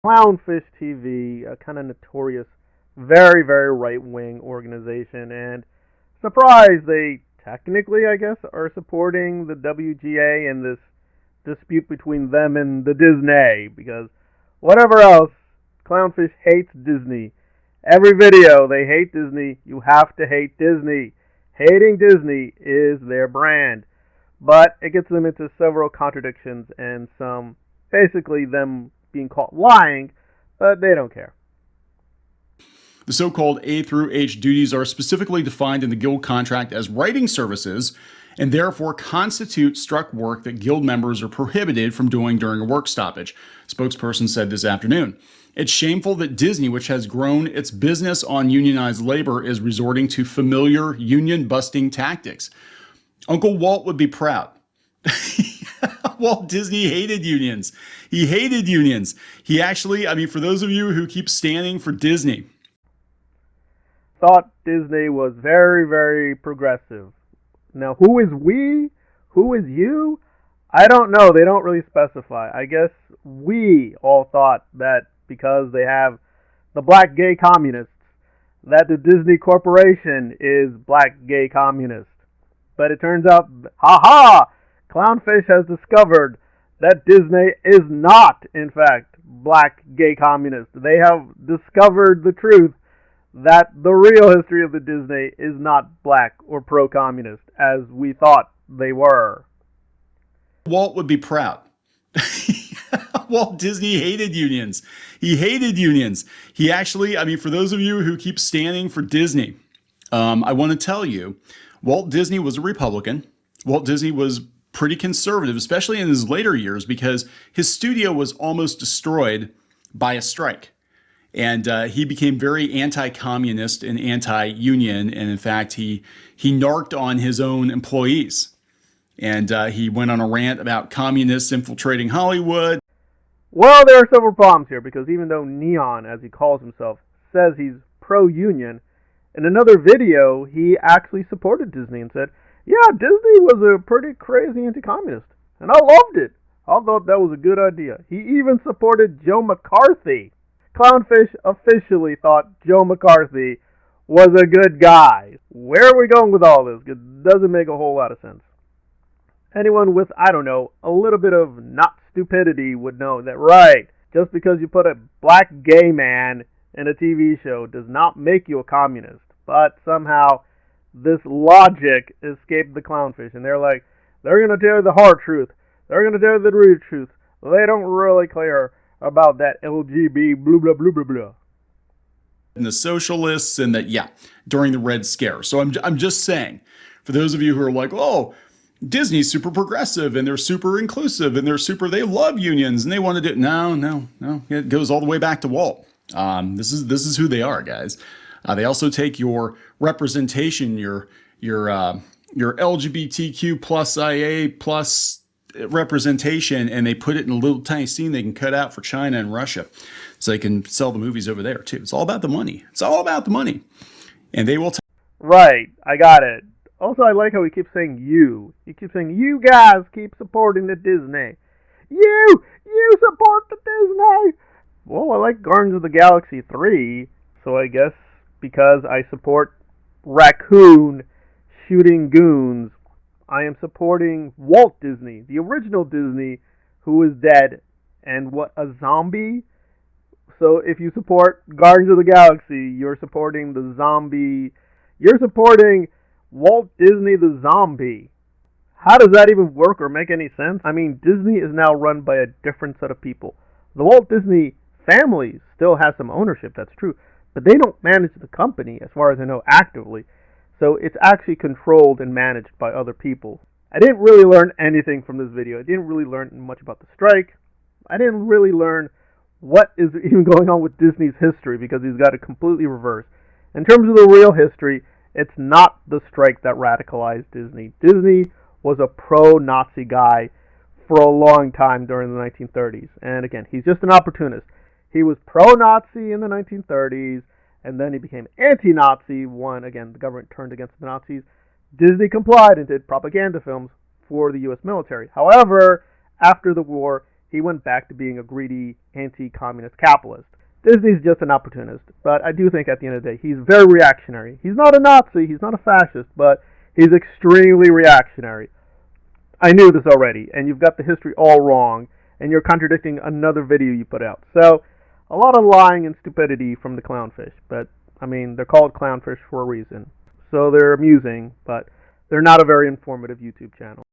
Clownfish TV, a kind of notorious, very, very right wing organization, and surprise, they technically, I guess, are supporting the WGA in this dispute between them and the Disney, because whatever else, Clownfish hates Disney. Every video, they hate Disney. You have to hate Disney. Hating Disney is their brand. But it gets them into several contradictions and some, basically, them being caught lying, but they don't care. The so-called A through H duties are specifically defined in the Guild contract as writing services and therefore constitute struck work that Guild members are prohibited from doing during a work stoppage, spokesperson said this afternoon. It's shameful that Disney, which has grown its business on unionized labor, is resorting to familiar union-busting tactics. Uncle Walt would be proud. Walt Disney hated unions. He hated unions. He actually, for those of you who keep standing for Disney, thought Disney was very, very progressive. Now, who is we? Who is you? I don't know. They don't really specify. I guess we all thought that because they have the black gay communists, that the Disney Corporation is black gay communist. But it turns out, ha! Clownfish has discovered that Disney is not, in fact, black gay communist. They have discovered the truth that the real history of the Disney is not black or pro-communist, as we thought they were. Walt would be proud. Walt Disney hated unions. He hated unions. He actually, for those of you who keep standing for Disney, I want to tell you, Walt Disney was a Republican. Walt Disney was pretty conservative, especially in his later years, because his studio was almost destroyed by a strike. And he became very anti-communist and anti-union. And in fact, he narked on his own employees. And he went on a rant about communists infiltrating Hollywood. Well, there are several problems here, because even though Neon, as he calls himself, says he's pro-union, in another video, he actually supported Disney and said, yeah, Disney was a pretty crazy anti-communist, and I loved it. I thought that was a good idea. He even supported Joe McCarthy. Clownfish officially thought Joe McCarthy was a good guy. Where are we going with all this? It doesn't make a whole lot of sense. Anyone with, I don't know, a little bit of not stupidity would know that, right, just because you put a black gay man in a TV show does not make you a communist. But somehow this logic escaped the Clownfish, and they're like, they're going to tell you the hard truth. They're going to tell you the real truth. They don't really care about that LGBT blah, blah, blah, blah, blah. And the socialists and that, during the Red Scare. So I'm just saying, for those of you who are like, oh, Disney's super progressive and they're super inclusive and they love unions and they want to do, no. It goes all the way back to Walt. This is who they are, guys. They also take your representation, your LGBTQ plus IA plus representation, and they put it in a little tiny scene they can cut out for China and Russia, so they can sell the movies over there too. It's all about the money. It's all about the money, and they will. Right, I got it. Also, I like how he keeps saying you. He keeps saying, you guys keep supporting the Disney. You support the Disney. Well, I like Guardians of the Galaxy 3, so I guess because I support Raccoon shooting goons, I am supporting Walt Disney, the original Disney, who is dead. And what, a zombie? So if you support Guardians of the Galaxy, you're supporting the zombie. You're supporting Walt Disney the zombie. How does that even work or make any sense? Disney is now run by a different set of people. The Walt Disney family still has some ownership, that's true, but they don't manage the company, as far as I know, actively. So it's actually controlled and managed by other people. I didn't really learn anything from this video. I didn't really learn much about the strike. I didn't really learn what is even going on with Disney's history, because he's got it completely reversed. In terms of the real history, it's not the strike that radicalized Disney. Disney was a pro-Nazi guy for a long time during the 1930s. And again, he's just an opportunist. He was pro-Nazi in the 1930s, and then he became anti-Nazi when, again, the government turned against the Nazis. Disney complied and did propaganda films for the U.S. military. However, after the war, he went back to being a greedy, anti-communist capitalist. Disney's just an opportunist, but I do think at the end of the day, he's very reactionary. He's not a Nazi, he's not a fascist, but he's extremely reactionary. I knew this already, and you've got the history all wrong, and you're contradicting another video you put out. So, a lot of lying and stupidity from the Clownfish, but, I mean, they're called Clownfish for a reason. So they're amusing, but they're not a very informative YouTube channel.